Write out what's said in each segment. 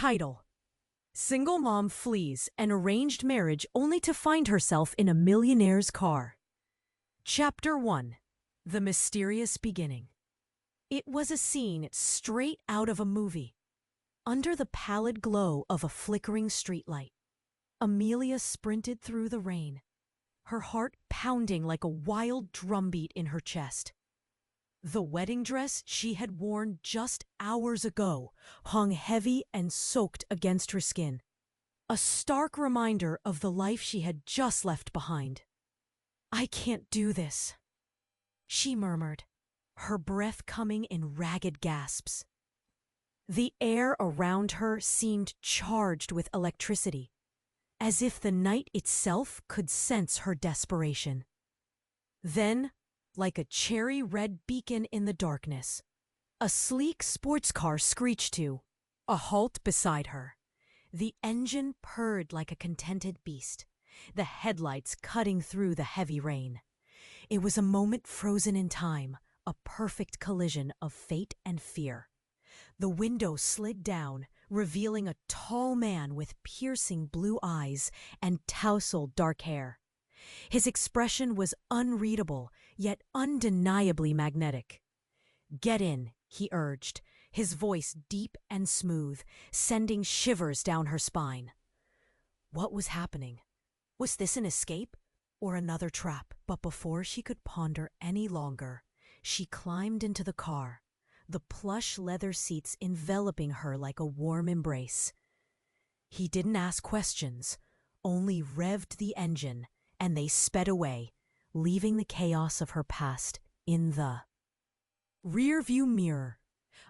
Title: Single Mom Flees an Arranged Marriage Only to Find Herself in a Millionaire's Car. Chapter 1: The Mysterious Beginning. It was a scene straight out of a movie. Under the pallid glow of a flickering streetlight, Amelia sprinted through the rain, her heart pounding like a wild drumbeat in her chest. The wedding dress she had worn just hours ago hung heavy and soaked against her skin, a stark reminder of the life she had just left behind. "I can't do this," she murmured, her breath coming in ragged gasps. The air around her seemed charged with electricity, as if the night itself could sense her desperation. Then, like a cherry-red beacon in the darkness, a sleek sports car screeched to a halt beside her. The engine purred like a contented beast, the headlights cutting through the heavy rain. It was a moment frozen in time, a perfect collision of fate and fear. The window slid down, revealing a tall man with piercing blue eyes and tousled dark hair. His expression was unreadable, yet undeniably magnetic. "Get in," he urged, his voice deep and smooth, sending shivers down her spine. What was happening? Was this an escape or another trap? But before she could ponder any longer, she climbed into the car, the plush leather seats enveloping her like a warm embrace. He didn't ask questions, only revved the engine, and they sped away, leaving the chaos of her past in the rearview mirror,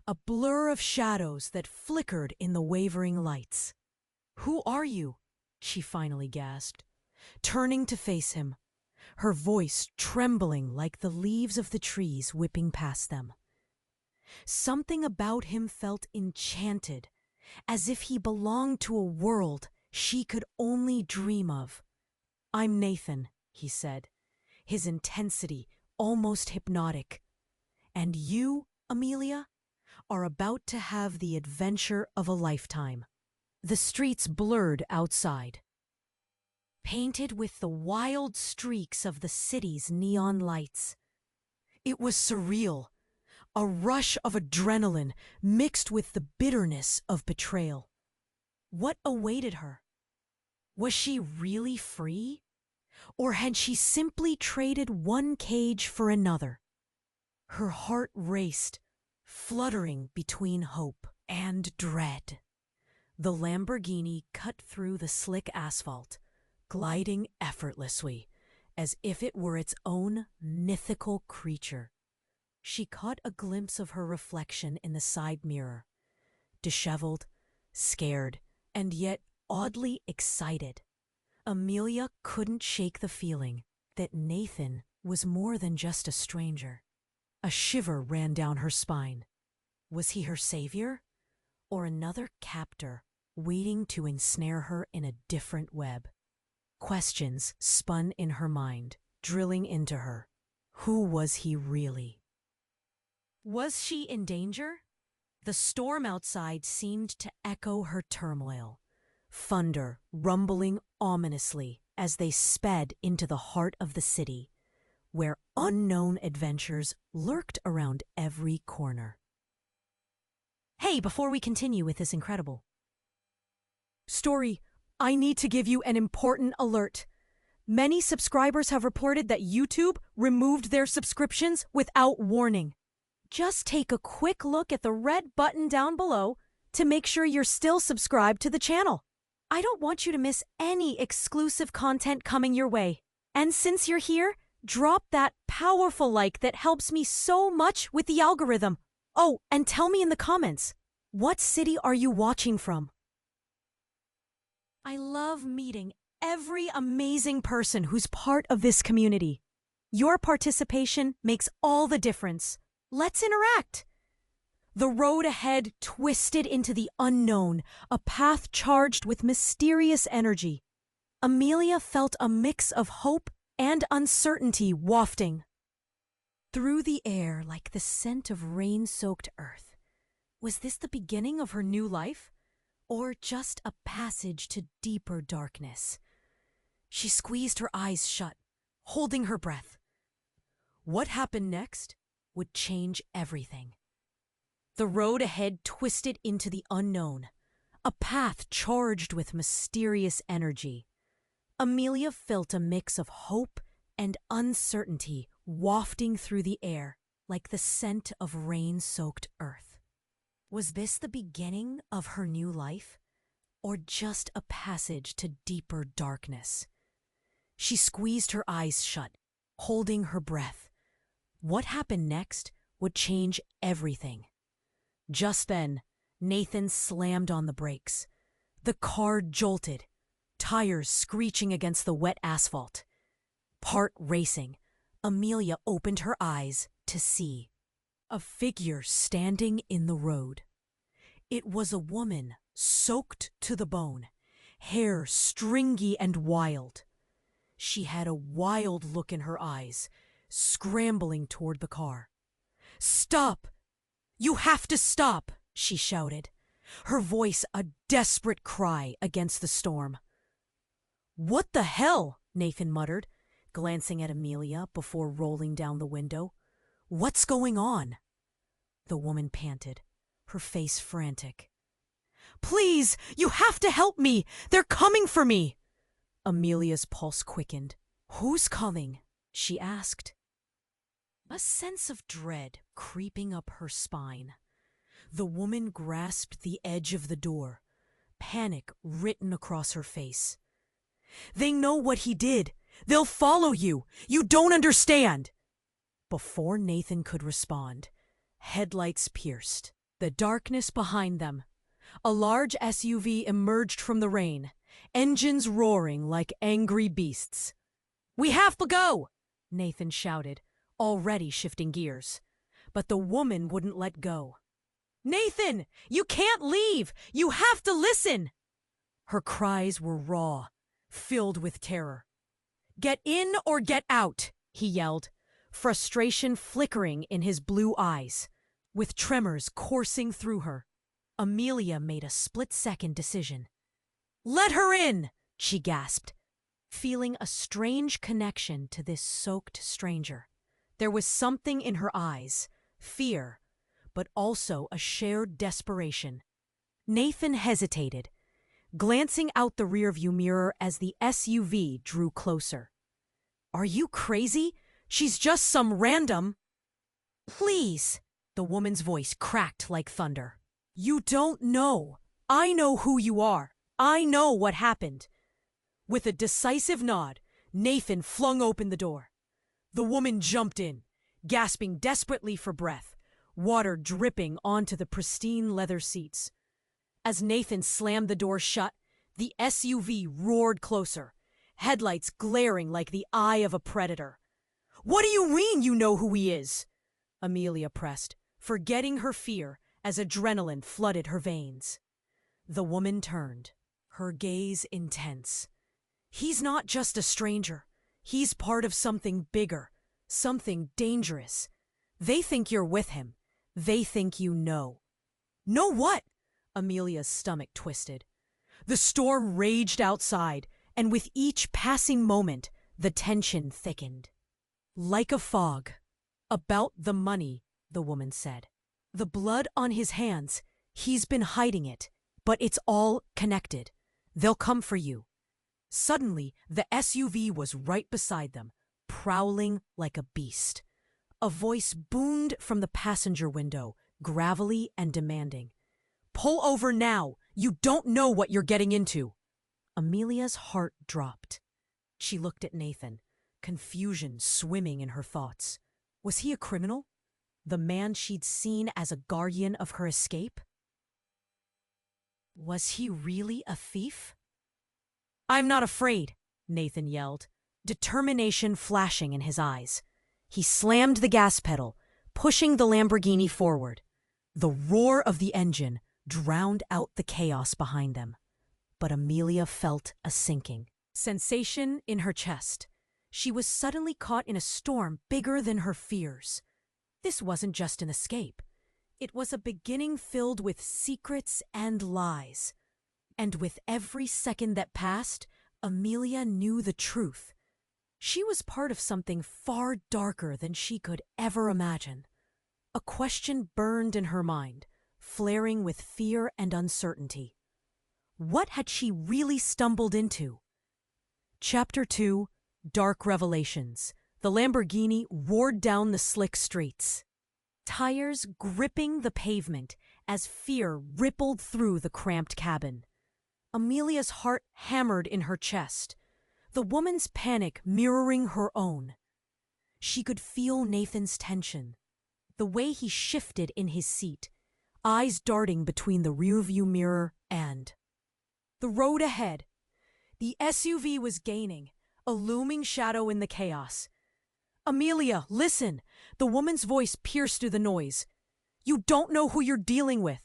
a blur of shadows that flickered in the wavering lights. "Who are you?" she finally gasped, turning to face him, her voice trembling like the leaves of the trees whipping past them. Something about him felt enchanted, as if he belonged to a world she could only dream of. "I'm Nathan," he said, his intensity almost hypnotic. "And you, Amelia, are about to have the adventure of a lifetime." The streets blurred outside, painted with the wild streaks of the city's neon lights. It was surreal, a rush of adrenaline mixed with the bitterness of betrayal. What awaited her? Was she really free? Or had she simply traded one cage for another? Her heart raced, fluttering between hope and dread. The Lamborghini cut through the slick asphalt, gliding effortlessly, as if it were its own mythical creature. She caught a glimpse of her reflection in the side mirror, disheveled, scared, and yet oddly excited. Amelia couldn't shake the feeling that Nathan was more than just a stranger. A shiver ran down her spine. Was he her savior, or another captor waiting to ensnare her in a different web? Questions spun in her mind, drilling into her. Who was he really? Was she in danger? The storm outside seemed to echo her turmoil, thunder rumbling ominously as they sped into the heart of the city, where unknown adventures lurked around every corner. Hey, before we continue with this incredible story, I need to give you an important alert. Many subscribers have reported that YouTube removed their subscriptions without warning. Just take a quick look at the red button down below to make sure you're still subscribed to the channel. I don't want you to miss any exclusive content coming your way. And since you're here, drop that powerful like that helps me so much with the algorithm. Oh, and tell me in the comments, what city are you watching from? I love meeting every amazing person who's part of this community. Your participation makes all the difference. Let's interact. The road ahead twisted into the unknown, a path charged with mysterious energy. Amelia felt a mix of hope and uncertainty wafting through the air like the scent of rain-soaked earth. Was this the beginning of her new life? or just a passage to deeper darkness? She squeezed her eyes shut, holding her breath. What happened next would change everything. The road ahead twisted into the unknown, a path charged with mysterious energy. Amelia felt a mix of hope and uncertainty wafting through the air like the scent of rain-soaked earth. Was this the beginning of her new life, or just a passage to deeper darkness? She squeezed her eyes shut, holding her breath. What happened next would change everything. Just then, Nathan slammed on the brakes. The car jolted, tires screeching against the wet asphalt. Part racing, Amelia opened her eyes to see a figure standing in the road. It was a woman soaked to the bone, hair stringy and wild. She had a wild look in her eyes, scrambling toward the car. "Stop! You have to stop!" she shouted, her voice a desperate cry against the storm. "What the hell?" Nathan muttered, glancing at Amelia before rolling down the window. "What's going on?" The woman panted, her face frantic. "Please, you have to help me! They're coming for me!" Amelia's pulse quickened. "Who's coming?" she asked. A sense of dread creeping up her spine. The woman grasped the edge of the door, panic written across her face. "They know what he did! They'll follow you! You don't understand!" Before Nathan could respond, headlights pierced the darkness behind them. A large SUV emerged from the rain, engines roaring like angry beasts. "We have to go!" Nathan shouted, already shifting gears. But the woman wouldn't let go. "Nathan, you can't leave! You have to listen!" Her cries were raw, filled with terror. "Get in or get out!" he yelled, frustration flickering in his blue eyes. With tremors coursing through her, Amelia made a split-second decision. "Let her in!" she gasped, feeling a strange connection to this soaked stranger. There was something in her eyes, fear, but also a shared desperation. Nathan hesitated, glancing out the rearview mirror as the SUV drew closer. "Are you crazy? She's just some random—" "Please," the woman's voice cracked like thunder. "You don't know. I know who you are. I know what happened." With a decisive nod, Nathan flung open the door. The woman jumped in, gasping desperately for breath, water dripping onto the pristine leather seats. As Nathan slammed the door shut, the SUV roared closer, headlights glaring like the eye of a predator. "What do you mean you know who he is?" Amelia pressed, forgetting her fear as adrenaline flooded her veins. The woman turned, her gaze intense. "He's not just a stranger. He's part of something bigger, something dangerous. They think you're with him. They think you know." "Know what?" Amelia's stomach twisted. The storm raged outside, and with each passing moment, the tension thickened. "Like a fog. About the money," the woman said. "The blood on his hands, he's been hiding it, but it's all connected. They'll come for you." Suddenly, the SUV was right beside them, prowling like a beast. A voice boomed from the passenger window, gravelly and demanding. "Pull over now! You don't know what you're getting into!" Amelia's heart dropped. She looked at Nathan, confusion swimming in her thoughts. Was he a criminal? The man she'd seen as a guardian of her escape? Was he really a thief? "I'm not afraid," Nathan yelled, determination flashing in his eyes. He slammed the gas pedal, pushing the Lamborghini forward. The roar of the engine drowned out the chaos behind them. But Amelia felt a sinking sensation in her chest. She was suddenly caught in a storm bigger than her fears. This wasn't just an escape. It was a beginning filled with secrets and lies. And with every second that passed, Amelia knew the truth. She was part of something far darker than she could ever imagine. A question burned in her mind, flaring with fear and uncertainty. What had she really stumbled into? Chapter 2, Dark Revelations. The Lamborghini roared down the slick streets, tires gripping the pavement as fear rippled through the cramped cabin. Amelia's heart hammered in her chest, the woman's panic mirroring her own. She could feel Nathan's tension, the way he shifted in his seat, eyes darting between the rearview mirror and the road ahead. The SUV was gaining, a looming shadow in the chaos. "Amelia, listen!" The woman's voice pierced through the noise. "You don't know who you're dealing with."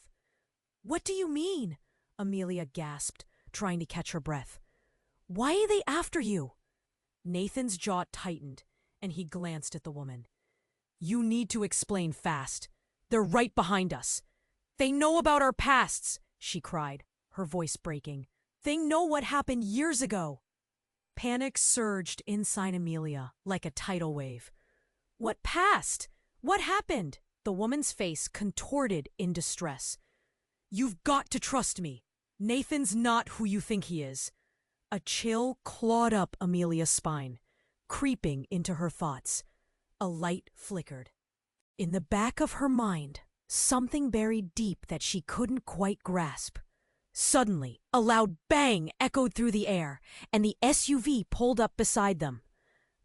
"What do you mean?" Amelia gasped, trying to catch her breath. "Why are they after you?" Nathan's jaw tightened, and he glanced at the woman. "You need to explain fast. They're right behind us. They know about our pasts," she cried, her voice breaking. "They know what happened years ago." Panic surged inside Amelia like a tidal wave. "What past? What happened?" The woman's face contorted in distress. "You've got to trust me. Nathan's not who you think he is." A chill clawed up Amelia's spine, creeping into her thoughts. A light flickered. In the back of her mind, something buried deep that she couldn't quite grasp. Suddenly, a loud bang echoed through the air, and the SUV pulled up beside them.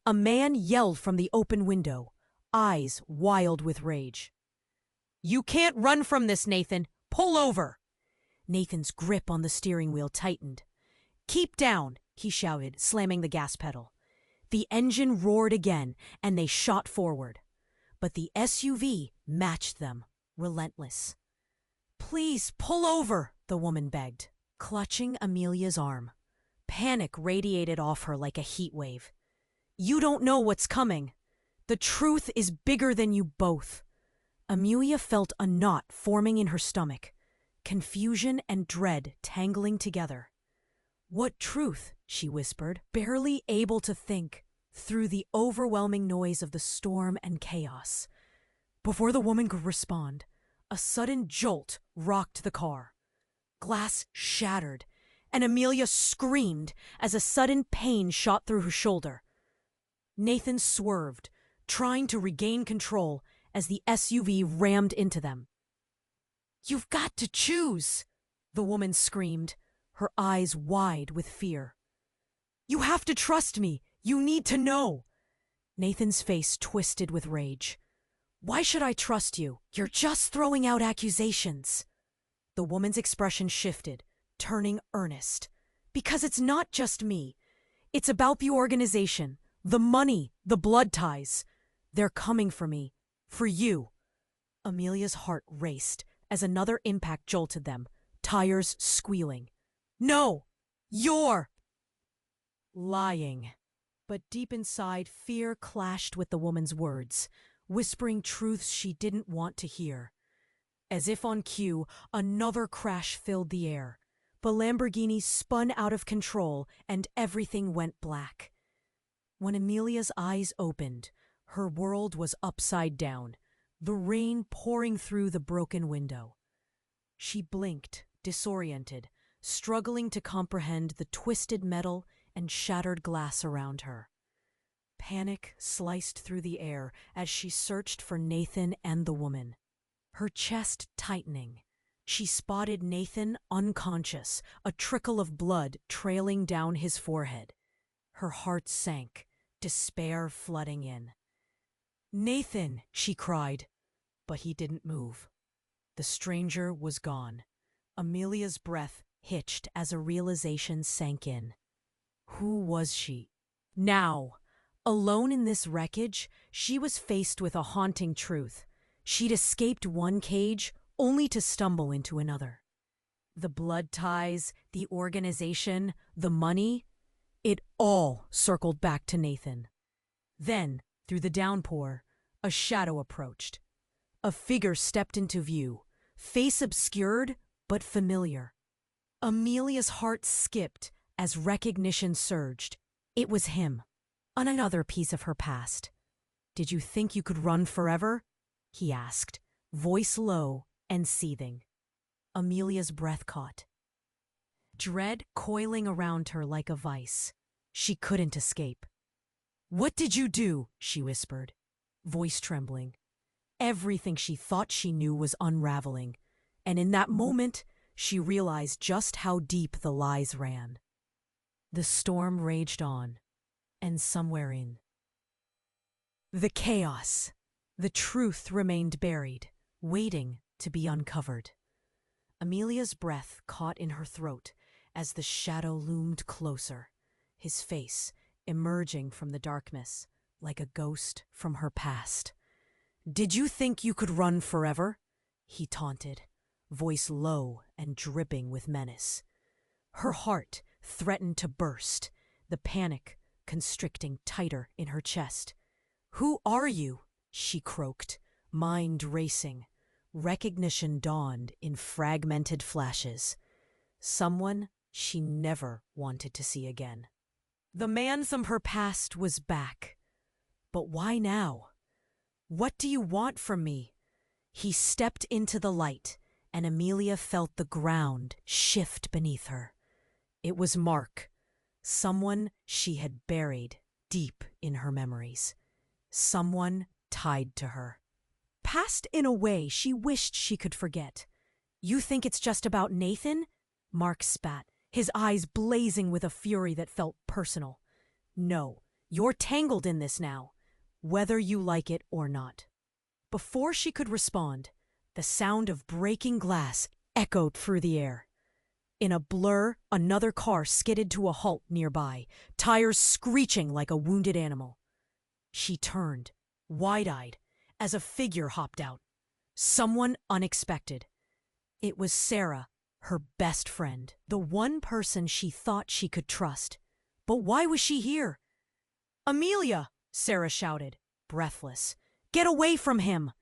A man yelled from the open window, eyes wild with rage. "You can't run from this, Nathan! Pull over!" Nathan's grip on the steering wheel tightened. "Keep down!" he shouted, slamming the gas pedal. The engine roared again, and they shot forward. But the SUV matched them, relentless. "Please, pull over!" the woman begged, clutching Amelia's arm. Panic radiated off her like a heat wave. "You don't know what's coming. The truth is bigger than you both." Amelia felt a knot forming in her stomach, confusion and dread tangling together. "What truth?" she whispered, barely able to think through the overwhelming noise of the storm and chaos. Before the woman could respond, a sudden jolt rocked the car. Glass shattered, and Amelia screamed as a sudden pain shot through her shoulder. Nathan swerved, trying to regain control as the SUV rammed into them. "You've got to choose!" the woman screamed, her eyes wide with fear. "You have to trust me! You need to know!" Nathan's face twisted with rage. "Why should I trust you? You're just throwing out accusations." The woman's expression shifted, turning earnest. "Because it's not just me. It's about the organization, the money, the blood ties. They're coming for me. For you." Amelia's heart raced as another impact jolted them, tires squealing. "No! You're lying." But deep inside, fear clashed with the woman's words, whispering truths she didn't want to hear. As if on cue, another crash filled the air. The Lamborghini spun out of control and everything went black. When Amelia's eyes opened, her world was upside down, the rain pouring through the broken window. She blinked, disoriented, struggling to comprehend the twisted metal and shattered glass around her. Panic sliced through the air as she searched for Nathan and the woman. Her chest tightening, she spotted Nathan unconscious, a trickle of blood trailing down his forehead. Her heart sank, despair flooding in. "Nathan!" she cried, but he didn't move. The stranger was gone. Amelia's breath hitched as a realization sank in. Who was she? Now, alone in this wreckage, she was faced with a haunting truth. She'd escaped one cage only to stumble into another. The blood ties, the organization, the money, it all circled back to Nathan. Then, through the downpour, a shadow approached. A figure stepped into view, face obscured but familiar. Amelia's heart skipped as recognition surged. It was him, on another piece of her past. "Did you think you could run forever?" he asked, voice low and seething. Amelia's breath caught, dread coiling around her like a vice. She couldn't escape. "What did you do?" she whispered, voice trembling. Everything she thought she knew was unraveling, and in that moment, she realized just how deep the lies ran. The storm raged on, and somewhere in the chaos, the truth remained buried, waiting to be uncovered. Amelia's breath caught in her throat as the shadow loomed closer, his face emerging from the darkness like a ghost from her past. "Did you think you could run forever?" he taunted, voice low and dripping with menace. Her heart threatened to burst, the panic constricting tighter in her chest. "Who are you?" she croaked, mind racing. Recognition dawned in fragmented flashes. Someone she never wanted to see again. The man from her past was back. But why now? "What do you want from me?" He stepped into the light, and Amelia felt the ground shift beneath her. It was Mark, someone she had buried deep in her memories, someone tied to her, past in a way she wished she could forget. "You think it's just about Nathan?" Mark spat, his eyes blazing with a fury that felt personal. "No, you're tangled in this now, whether you like it or not." Before she could respond, the sound of breaking glass echoed through the air. In a blur, another car skidded to a halt nearby, tires screeching like a wounded animal. She turned, wide-eyed, as a figure hopped out. Someone unexpected. It was Sarah, her best friend, the one person she thought she could trust. But why was she here? "Amelia!" Sarah shouted, breathless. "Get away from him!"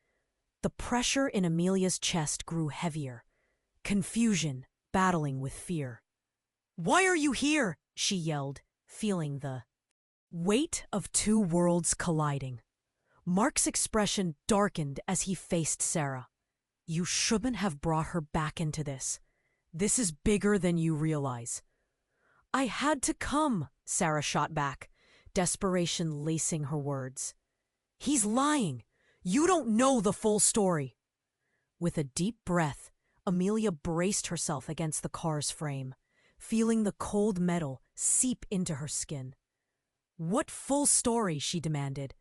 The pressure in Amelia's chest grew heavier, confusion battling with fear. "Why are you here?" she yelled, feeling the weight of two worlds colliding. Mark's expression darkened as he faced Sarah. "You shouldn't have brought her back into this. This is bigger than you realize." "I had to come," Sarah shot back, desperation lacing her words. "He's lying. You don't know the full story." With a deep breath, Amelia braced herself against the car's frame, feeling the cold metal seep into her skin. "What full story?" she demanded,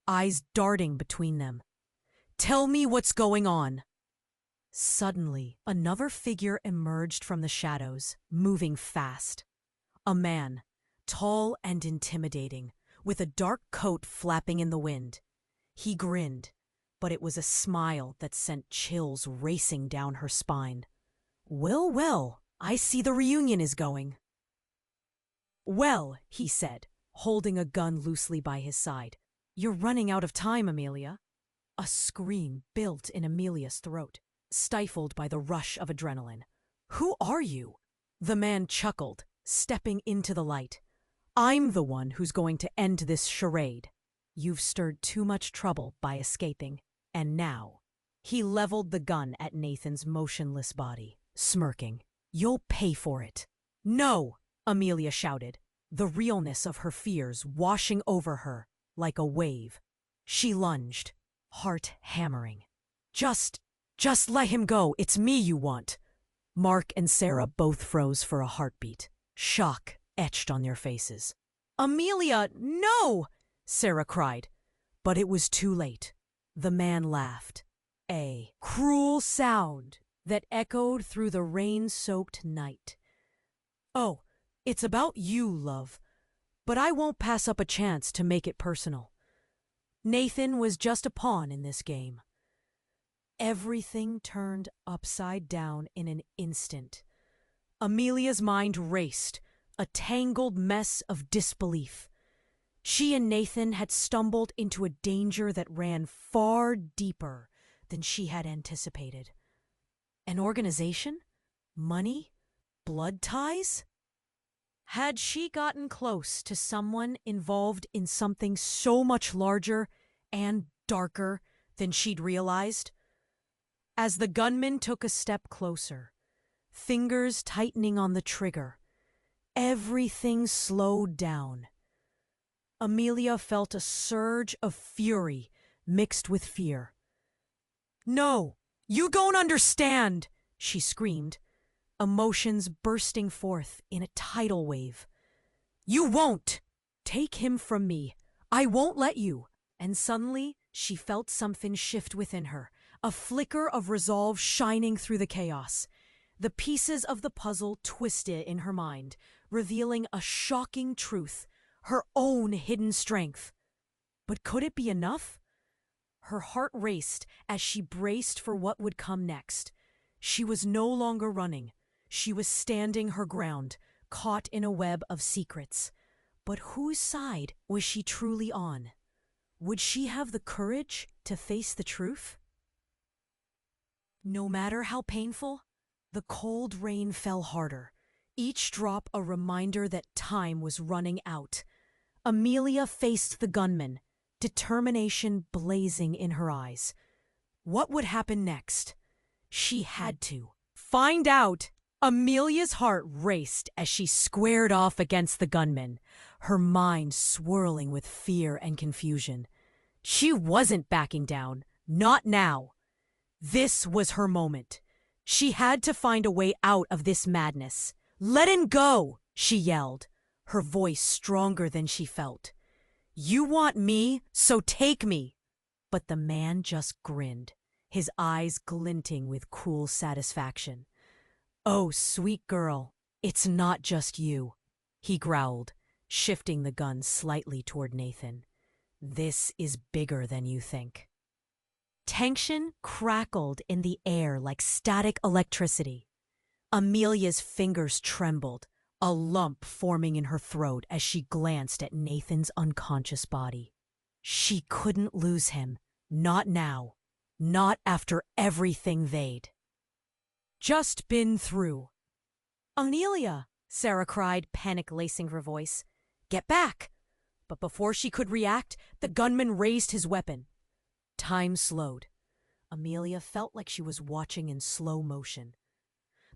eyes darting between them. "Tell me what's going on." Suddenly, another figure emerged from the shadows, moving fast. A man, tall and intimidating, with a dark coat flapping in the wind. He grinned, but it was a smile that sent chills racing down her spine. "Well, well, I see the reunion is going." "Well," he said, holding a gun loosely by his side. "You're running out of time, Amelia." A scream built in Amelia's throat, stifled by the rush of adrenaline. "Who are you?" The man chuckled, stepping into the light. "I'm the one who's going to end this charade. You've stirred too much trouble by escaping, and now—" He leveled the gun at Nathan's motionless body, smirking. "You'll pay for it." "No!" Amelia shouted, the realness of her fears washing over her like a wave. She lunged, heart hammering. Just let him go. It's me you want." Mark and Sarah both froze for a heartbeat, shock etched on their faces. "Amelia, no!" Sarah cried. But it was too late. The man laughed, a cruel sound that echoed through the rain-soaked night. "Oh, it's about you, love, but I won't pass up a chance to make it personal. Nathan was just a pawn in this game." Everything turned upside down in an instant. Amelia's mind raced, a tangled mess of disbelief. She and Nathan had stumbled into a danger that ran far deeper than she had anticipated. An organization? Money? Blood ties? Had she gotten close to someone involved in something so much larger and darker than she'd realized? As the gunman took a step closer, fingers tightening on the trigger, everything slowed down. Amelia felt a surge of fury mixed with fear. "No, you don't understand!" she screamed, emotions bursting forth in a tidal wave. "You won't! Take him from me! I won't let you!" And suddenly she felt something shift within her, a flicker of resolve shining through the chaos. The pieces of the puzzle twisted in her mind, revealing a shocking truth, her own hidden strength. But could it be enough? Her heart raced as she braced for what would come next. She was no longer running. She was standing her ground, caught in a web of secrets. But whose side was she truly on? Would she have the courage to face the truth? No matter how painful, the cold rain fell harder, each drop a reminder that time was running out. Amelia faced the gunman, determination blazing in her eyes. What would happen next? She had to find out. Amelia's heart raced as she squared off against the gunman, her mind swirling with fear and confusion. She wasn't backing down, not now. This was her moment. She had to find a way out of this madness. "Let him go!" she yelled, her voice stronger than she felt. "You want me, so take me!" But the man just grinned, his eyes glinting with cool satisfaction. "Oh, sweet girl, it's not just you," he growled, shifting the gun slightly toward Nathan. "This is bigger than you think." Tension crackled in the air like static electricity. Amelia's fingers trembled, a lump forming in her throat as she glanced at Nathan's unconscious body. She couldn't lose him, not now, not after everything they'd just been through. "Amelia!" Sarah cried, panic lacing her voice. "Get back!" But before she could react, the gunman raised his weapon. Time slowed. Amelia felt like she was watching in slow motion.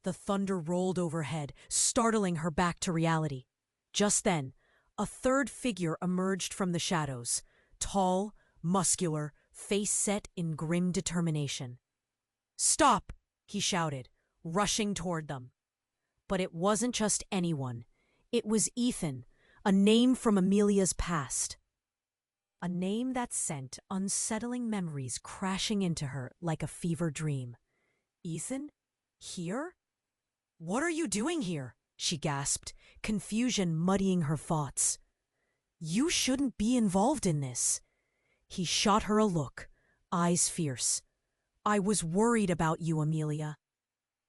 The thunder rolled overhead, startling her back to reality. Just then, a third figure emerged from the shadows, tall, muscular, face set in grim determination. "Stop!" he shouted, rushing toward them. But it wasn't just anyone. It was Ethan, a name from Amelia's past. A name that sent unsettling memories crashing into her like a fever dream. "Ethan? Here? What are you doing here?" she gasped, confusion muddying her thoughts. "You shouldn't be involved in this." He shot her a look, eyes fierce. "I was worried about you, Amelia."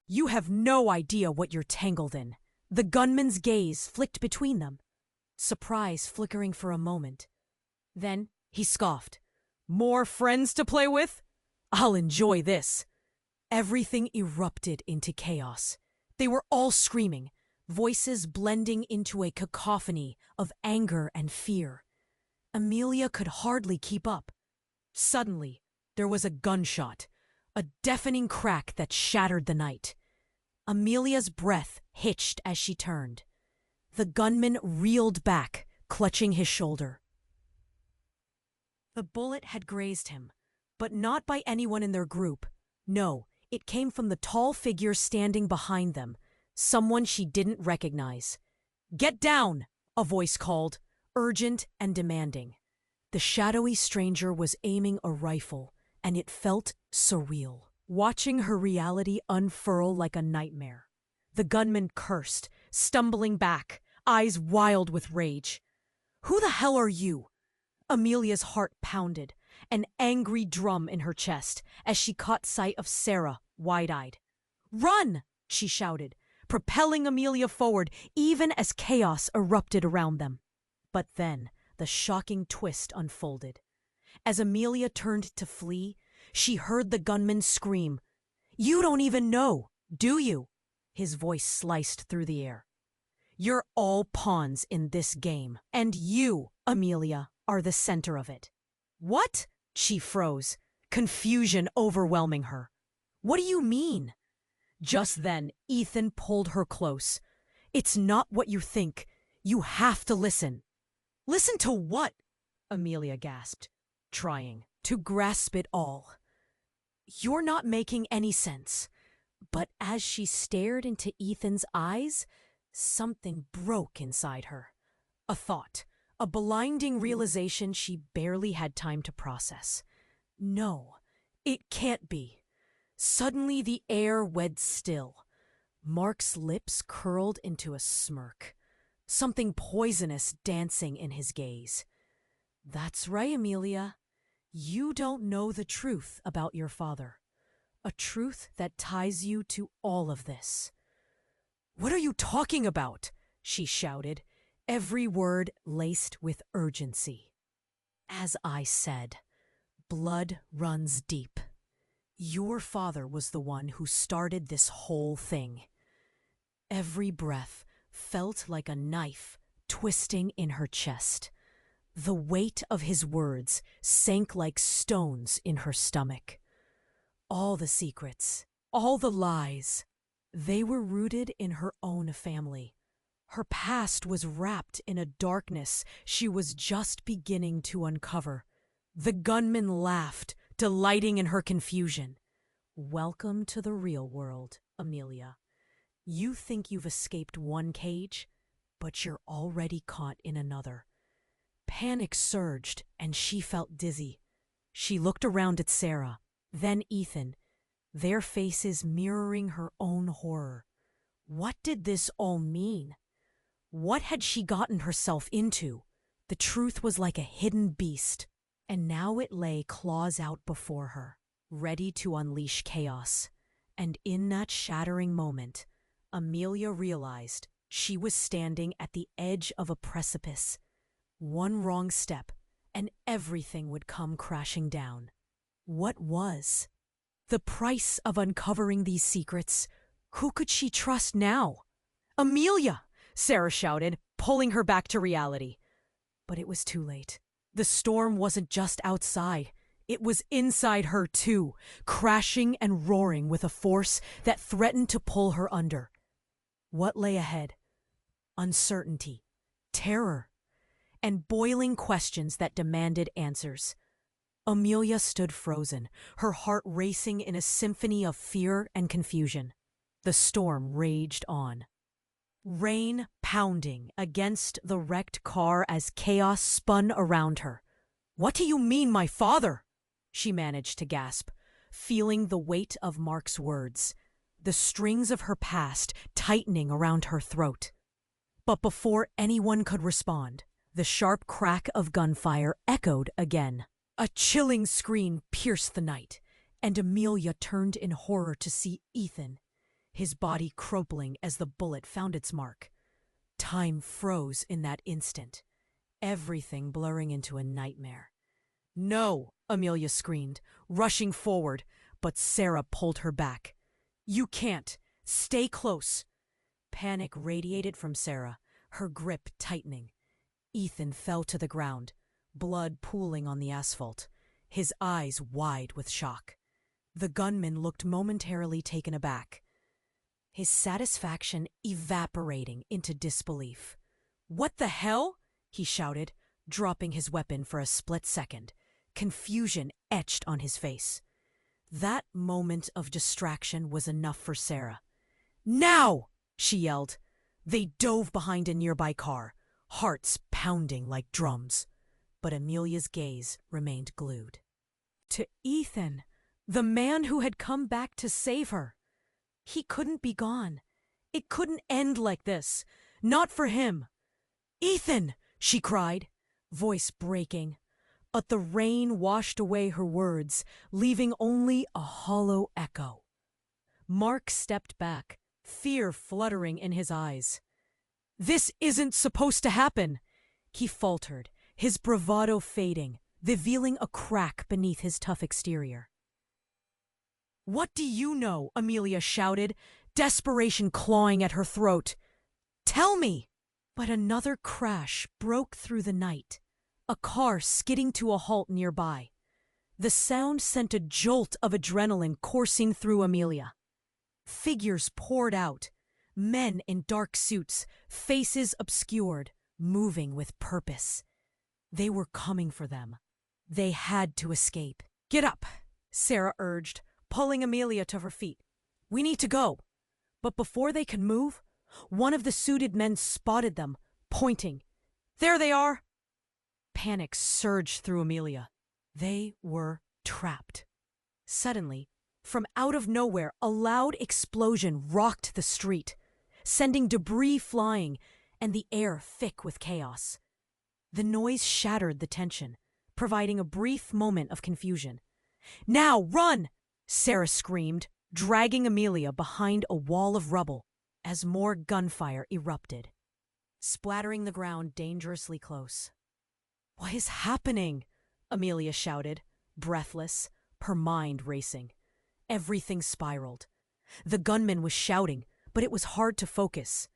"You have no idea what you're tangled in." The gunman's gaze flicked between them, surprise flickering for a moment. Then he scoffed. "More friends to play with? I'll enjoy this." Everything erupted into chaos. They were all screaming, voices blending into a cacophony of anger and fear. Amelia could hardly keep up. Suddenly, there was a gunshot, a deafening crack that shattered the night. Amelia's breath hitched as she turned. The gunman reeled back, clutching his shoulder. The bullet had grazed him, but not by anyone in their group. No, it came from the tall figure standing behind them, someone she didn't recognize. "Get down!" a voice called, urgent and demanding. The shadowy stranger was aiming a rifle, and it felt surreal, watching her reality unfurl like a nightmare. The gunman cursed, stumbling back, eyes wild with rage. "Who the hell are you?" Amelia's heart pounded, an angry drum in her chest, as she caught sight of Sarah, wide-eyed. "Run!" she shouted, propelling Amelia forward even as chaos erupted around them. But then the shocking twist unfolded. As Amelia turned to flee, she heard the gunman scream, "You don't even know, do you?" His voice sliced through the air. "You're all pawns in this game, and you, Amelia, are the center of it." "What?" She froze, confusion overwhelming her. "What do you mean?" Just then, Ethan pulled her close. "It's not what you think. You have to listen." "Listen to what?" Amelia gasped, trying to grasp it all. "You're not making any sense." But as she stared into Ethan's eyes, something broke inside her. A thought, a blinding realization she barely had time to process. No, it can't be. Suddenly the air went still. Mark's lips curled into a smirk, something poisonous dancing in his gaze. "That's right, Amelia. You don't know the truth about your father. A truth that ties you to all of this." "What are you talking about?" she shouted, every word laced with urgency. "As I said, blood runs deep. Your father was the one who started this whole thing." Every breath felt like a knife twisting in her chest. The weight of his words sank like stones in her stomach. All the secrets, all the lies, they were rooted in her own family. Her past was wrapped in a darkness she was just beginning to uncover. The gunman laughed, delighting in her confusion. "Welcome to the real world, Amelia. You think you've escaped one cage, but you're already caught in another." Panic surged, and she felt dizzy. She looked around at Sarah, then Ethan, their faces mirroring her own horror. What did this all mean? What had she gotten herself into? The truth was like a hidden beast, and now it lay claws out before her, ready to unleash chaos. And in that shattering moment, Amelia realized she was standing at the edge of a precipice. One wrong step, and everything would come crashing down. What was the price of uncovering these secrets? Who could she trust now? "Amelia!" Sarah shouted, pulling her back to reality. But it was too late. The storm wasn't just outside. It was inside her too, crashing and roaring with a force that threatened to pull her under. What lay ahead? Uncertainty, terror, and boiling questions that demanded answers. Amelia stood frozen, her heart racing in a symphony of fear and confusion. The storm raged on. Rain pounding against the wrecked car as chaos spun around her. "What do you mean, my father?" she managed to gasp, feeling the weight of Mark's words, the strings of her past tightening around her throat. But before anyone could respond, the sharp crack of gunfire echoed again. A chilling scream pierced the night, and Amelia turned in horror to see Ethan, his body crumpling as the bullet found its mark. Time froze in that instant, everything blurring into a nightmare. "No!" Amelia screamed, rushing forward, but Sarah pulled her back. "You can't. Stay close." Panic radiated from Sarah, her grip tightening. Ethan fell to the ground, blood pooling on the asphalt, his eyes wide with shock. The gunman looked momentarily taken aback, his satisfaction evaporating into disbelief. "What the hell?" he shouted, dropping his weapon for a split second, confusion etched on his face. That moment of distraction was enough for Sarah. "Now!" she yelled. They dove behind a nearby car, hearts pounding like drums. But Amelia's gaze remained glued to Ethan, the man who had come back to save her. He couldn't be gone. It couldn't end like this. Not for him. "Ethan!" she cried, voice breaking. But the rain washed away her words, leaving only a hollow echo. Mark stepped back, fear fluttering in his eyes. "This isn't supposed to happen," he faltered, his bravado fading, revealing a crack beneath his tough exterior. "What do you know?" Amelia shouted, desperation clawing at her throat. "Tell me!" But another crash broke through the night, a car skidding to a halt nearby. The sound sent a jolt of adrenaline coursing through Amelia. Figures poured out, men in dark suits, faces obscured, moving with purpose. They were coming for them. They had to escape. "Get up," Sarah urged, pulling Amelia to her feet. "We need to go." But before they could move, one of the suited men spotted them, pointing. "There they are!" Panic surged through Amelia. They were trapped. Suddenly, from out of nowhere, a loud explosion rocked the street, sending debris flying and the air thick with chaos. The noise shattered the tension, providing a brief moment of confusion. "Now, run!" Sarah screamed, dragging Amelia behind a wall of rubble as more gunfire erupted, splattering the ground dangerously close. "What is happening?" Amelia shouted, breathless, her mind racing. Everything spiraled. The gunman was shouting, but it was hard to focus.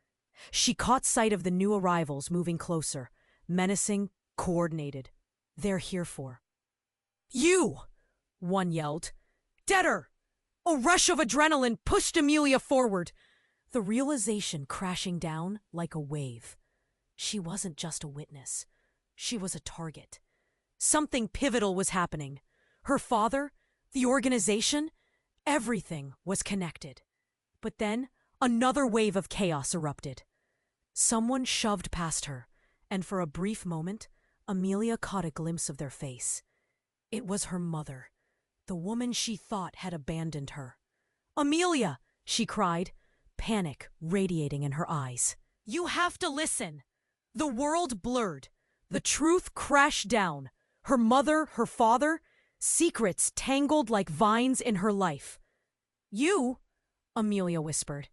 She caught sight of the new arrivals moving closer, menacing, coordinated. "They're here for." "You!" one yelled. "Dead her!" A rush of adrenaline pushed Amelia forward, the realization crashing down like a wave. She wasn't just a witness. She was a target. Something pivotal was happening. Her father, the organization, everything was connected. But then another wave of chaos erupted. Someone shoved past her, and for a brief moment, Amelia caught a glimpse of their face. It was her mother, the woman she thought had abandoned her. "Amelia!" she cried, panic radiating in her eyes. "You have to listen!" The world blurred. The truth crashed down. Her mother, her father, secrets tangled like vines in her life. "You?" Amelia whispered,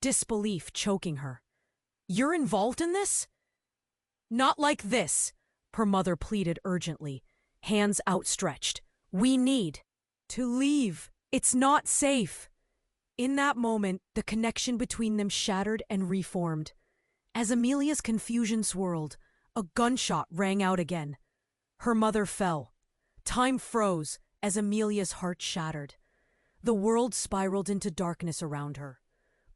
disbelief choking her. "You're involved in this?" "Not like this," her mother pleaded urgently, hands outstretched. "We need to leave. It's not safe." In that moment, the connection between them shattered and reformed. As Amelia's confusion swirled, a gunshot rang out again. Her mother fell. Time froze as Amelia's heart shattered. The world spiraled into darkness around her,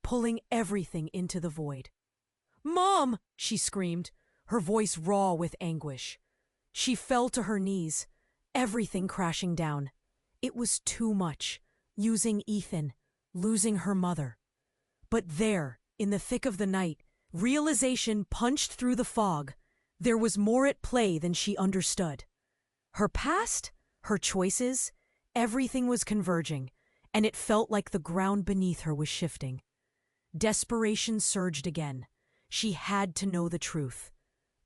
pulling everything into the void. "Mom!" she screamed, her voice raw with anguish. She fell to her knees, everything crashing down. It was too much, using Ethan, losing her mother. But there, in the thick of the night, realization punched through the fog. There was more at play than she understood. Her past, her choices, everything was converging, and it felt like the ground beneath her was shifting. Desperation surged again. She had to know the truth.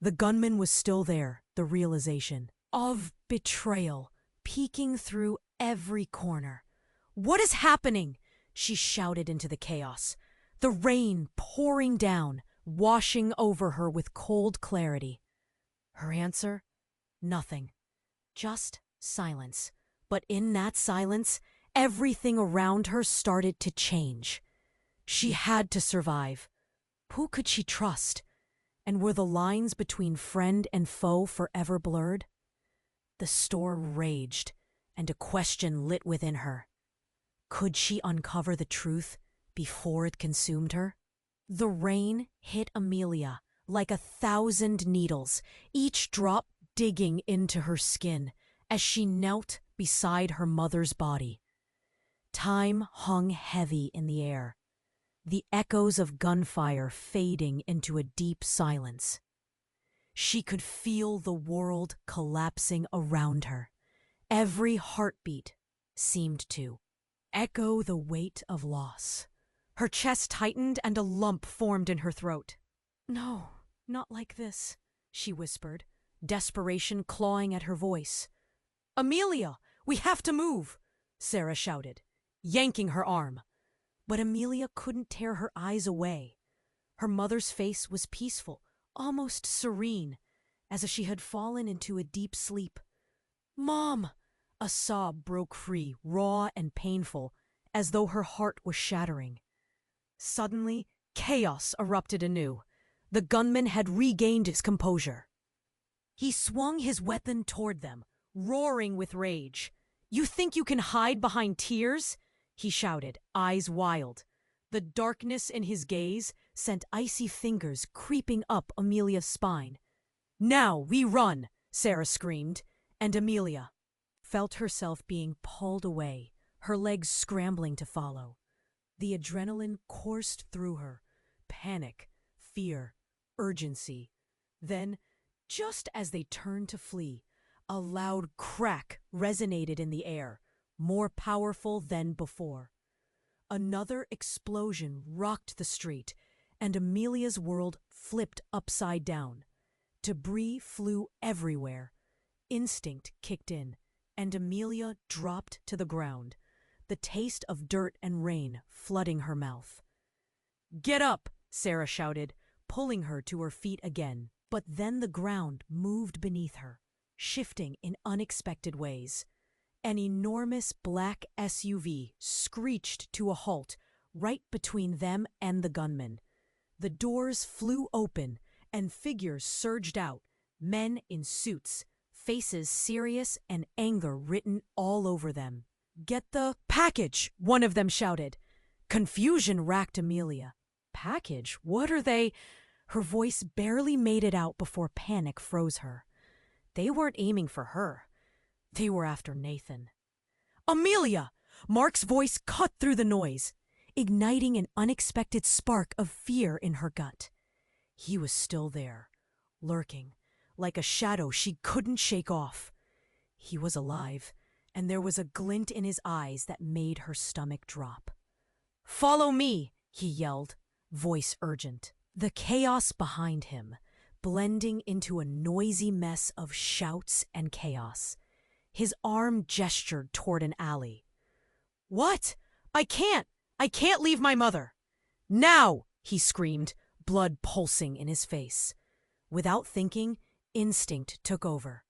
The gunman was still there, the realization of betrayal, peeking through every corner. "What is happening?" she shouted into the chaos, the rain pouring down, washing over her with cold clarity. Her answer? Nothing. Just silence. But in that silence, everything around her started to change. She had to survive. Who could she trust? And were the lines between friend and foe forever blurred? The storm raged, and a question lit within her. Could she uncover the truth before it consumed her? The rain hit Amelia like 1,000 needles, each drop digging into her skin as she knelt beside her mother's body. Time hung heavy in the air, the echoes of gunfire fading into a deep silence. She could feel the world collapsing around her. Every heartbeat seemed to echo the weight of loss. Her chest tightened and a lump formed in her throat. "No, not like this," she whispered, desperation clawing at her voice. "Amelia, we have to move," Sarah shouted, yanking her arm. But Amelia couldn't tear her eyes away. Her mother's face was peaceful, almost serene, as if she had fallen into a deep sleep. "Mom!" A sob broke free, raw and painful, as though her heart was shattering. Suddenly, chaos erupted anew. The gunman had regained his composure. He swung his weapon toward them, roaring with rage. "You think you can hide behind tears?" he shouted, eyes wild. The darkness in his gaze sent icy fingers creeping up Amelia's spine. "Now we run!" Sarah screamed, and Amelia felt herself being pulled away, her legs scrambling to follow. The adrenaline coursed through her. Panic, fear, urgency. Then, just as they turned to flee, a loud crack resonated in the air, more powerful than before. Another explosion rocked the street, and Amelia's world flipped upside down. Debris flew everywhere. Instinct kicked in, and Amelia dropped to the ground, the taste of dirt and rain flooding her mouth. "Get up!" Sarah shouted, pulling her to her feet again. But then the ground moved beneath her, shifting in unexpected ways. An enormous black SUV screeched to a halt right between them and the gunman. The doors flew open, and figures surged out, men in suits, faces serious and anger written all over them. "Get the package!" one of them shouted. Confusion racked Amelia. "Package? What are they?" Her voice barely made it out before panic froze her. They weren't aiming for her. They were after Nathan. "Amelia!" Mark's voice cut through the noise, igniting an unexpected spark of fear in her gut. He was still there, lurking, like a shadow she couldn't shake off. He was alive, and there was a glint in his eyes that made her stomach drop. "Follow me!" he yelled, voice urgent. The chaos behind him, blending into a noisy mess of shouts and chaos. His arm gestured toward an alley. "What? I can't leave my mother!" "Now!" he screamed, blood pulsing in his face. Without thinking, instinct took over.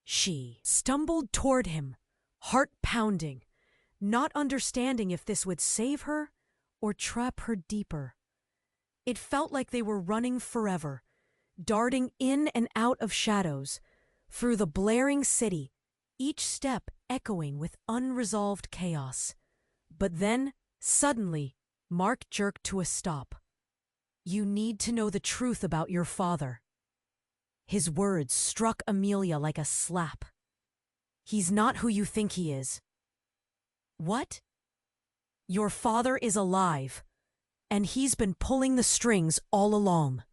She stumbled toward him, heart pounding, not understanding if this would save her or trap her deeper. It felt like they were running forever, darting in and out of shadows, through the blaring city, each step echoing with unresolved chaos. But then, suddenly, Mark jerked to a stop. "You need to know the truth about your father." His words struck Amelia like a slap. "He's not who you think he is." "What?" "Your father is alive, and he's been pulling the strings all along."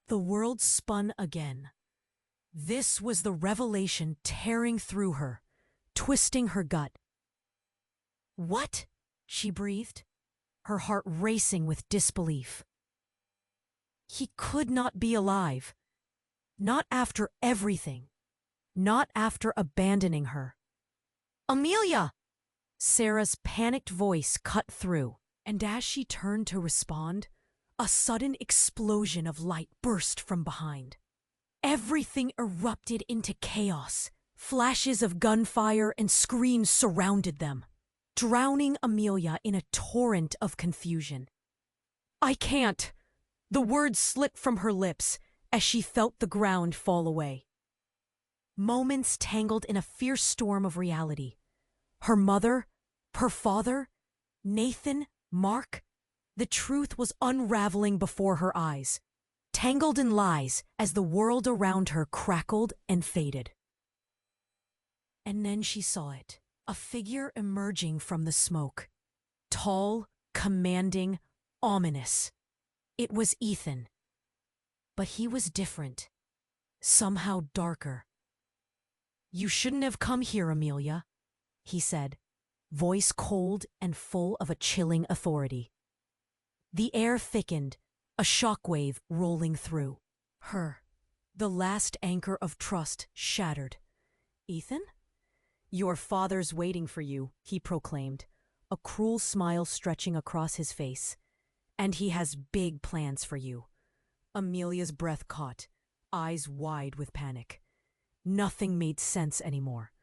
The world spun again. This was the revelation tearing through her, twisting her gut. "What?" she breathed, her heart racing with disbelief. He could not be alive. Not after everything. Not after abandoning her. "Amelia!" Sarah's panicked voice cut through, and as she turned to respond, a sudden explosion of light burst from behind. Everything erupted into chaos. Flashes of gunfire and screams surrounded them, drowning Amelia in a torrent of confusion. "I can't!" The words slipped from her lips as she felt the ground fall away. Moments tangled in a fierce storm of reality. Her mother, her father, Nathan, Mark. The truth was unraveling before her eyes, tangled in lies as the world around her crackled and faded. And then she saw it, a figure emerging from the smoke. Tall, commanding, ominous. It was Ethan. But he was different, somehow darker. "You shouldn't have come here, Amelia," he said, voice cold and full of a chilling authority. The air thickened, a shockwave rolling through. Her, the last anchor of trust, shattered. "Ethan? Your father's waiting for you," he proclaimed, a cruel smile stretching across his face. "And he has big plans for you." Amelia's breath caught, eyes wide with panic. Nothing made sense anymore.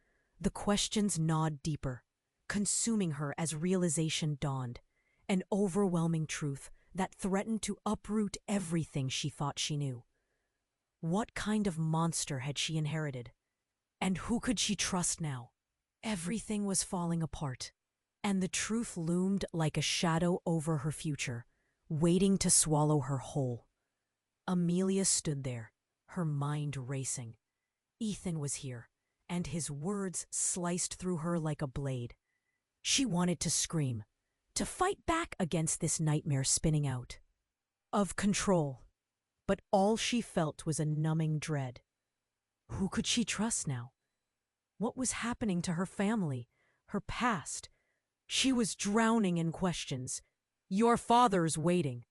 The questions gnawed deeper, consuming her as realization dawned. an overwhelming truth that threatened to uproot everything she thought she knew. What kind of monster had she inherited? And who could she trust now? Everything was falling apart, and the truth loomed like a shadow over her future, waiting to swallow her whole. Amelia stood there, her mind racing. Ethan was here, and his words sliced through her like a blade. She wanted to scream, to fight back against this nightmare spinning out. Of control, but all she felt was a numbing dread. Who could she trust now? What was happening to her family, her past? She was drowning in questions. "Your father's waiting,"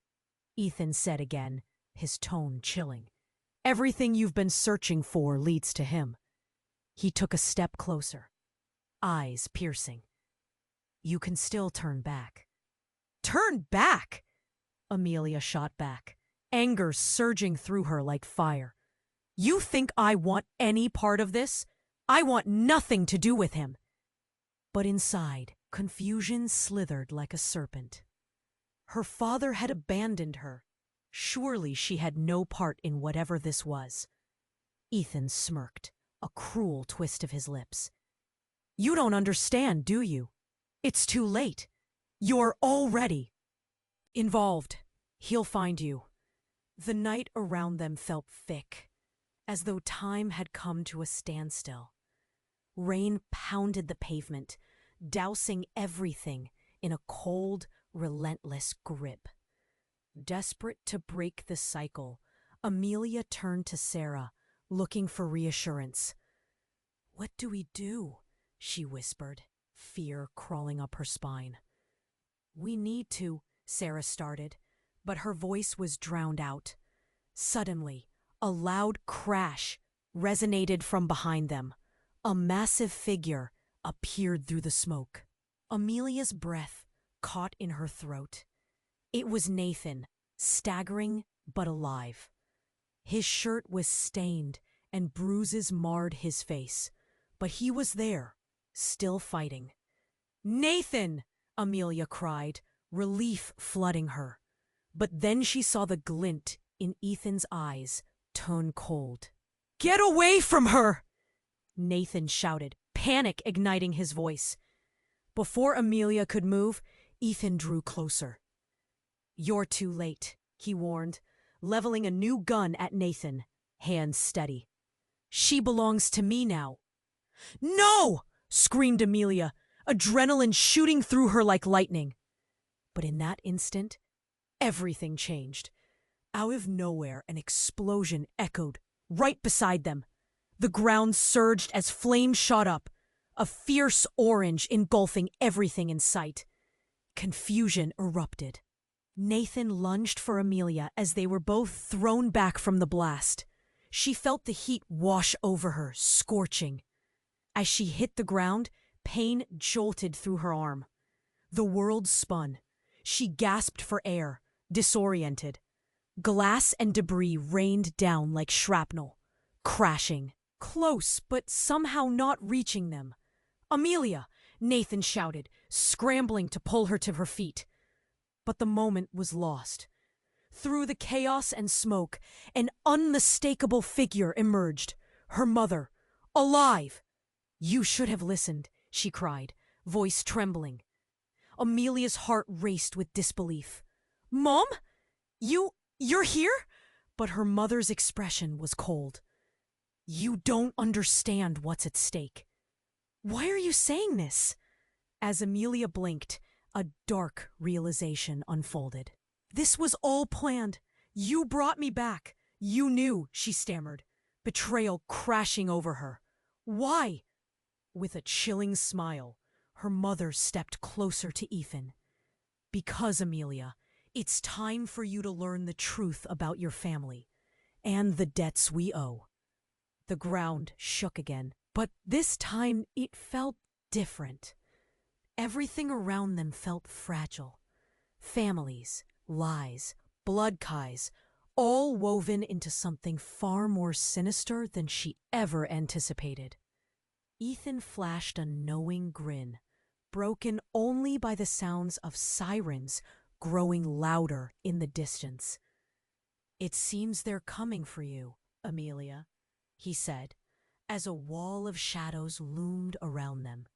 Ethan said again, his tone chilling. "Everything you've been searching for leads to him." He took a step closer, eyes piercing. "You can still turn back." "Turn back?" Amelia shot back, anger surging through her like fire. "You think I want any part of this? I want nothing to do with him." But inside, confusion slithered like a serpent. Her father had abandoned her. Surely she had no part in whatever this was. Ethan smirked, a cruel twist of his lips. "You don't understand, do you? It's too late. You're already involved. He'll find you." The night around them felt thick, as though time had come to a standstill. Rain pounded the pavement, dousing everything in a cold, relentless grip. Desperate to break the cycle, Amelia turned to Sarah, looking for reassurance. "What do we do?" she whispered, fear crawling up her spine. "We need to," Sarah started, but her voice was drowned out. Suddenly, a loud crash resonated from behind them. A massive figure appeared through the smoke. Amelia's breath caught in her throat. It was Nathan, staggering but alive. His shirt was stained and bruises marred his face, but he was there, still fighting. "Nathan!" Amelia cried, relief flooding her. But then she saw the glint in Ethan's eyes turn cold. "Get away from her!" Nathan shouted, panic igniting his voice. Before Amelia could move, Ethan drew closer. "You're too late," he warned, leveling a new gun at Nathan, hands steady. "She belongs to me now." "No!" screamed Amelia, adrenaline shooting through her like lightning. But in that instant, everything changed. Out of nowhere, an explosion echoed right beside them. The ground surged as flames shot up, a fierce orange engulfing everything in sight. Confusion erupted. Nathan lunged for Amelia as they were both thrown back from the blast. She felt the heat wash over her, scorching. As she hit the ground, pain jolted through her arm. The world spun. She gasped for air, disoriented. Glass and debris rained down like shrapnel, crashing, close but somehow not reaching them. "Amelia!" Nathan shouted, scrambling to pull her to her feet. But the moment was lost. Through the chaos and smoke, an unmistakable figure emerged. Her mother, alive. "You should have listened," she cried, voice trembling. Amelia's heart raced with disbelief. "Mom? You're here?" But her mother's expression was cold. "You don't understand what's at stake." "Why are you saying this?" As Amelia blinked, a dark realization unfolded. "This was all planned. You brought me back. You knew," she stammered, betrayal crashing over her. "Why?" With a chilling smile, her mother stepped closer to Ethan. "Because, Amelia, it's time for you to learn the truth about your family and the debts we owe." The ground shook again, but this time it felt different. Everything around them felt fragile. Families, lies, blood ties, all woven into something far more sinister than she ever anticipated. Ethan flashed a knowing grin, broken only by the sounds of sirens growing louder in the distance. "It seems they're coming for you, Amelia," he said, as a wall of shadows loomed around them.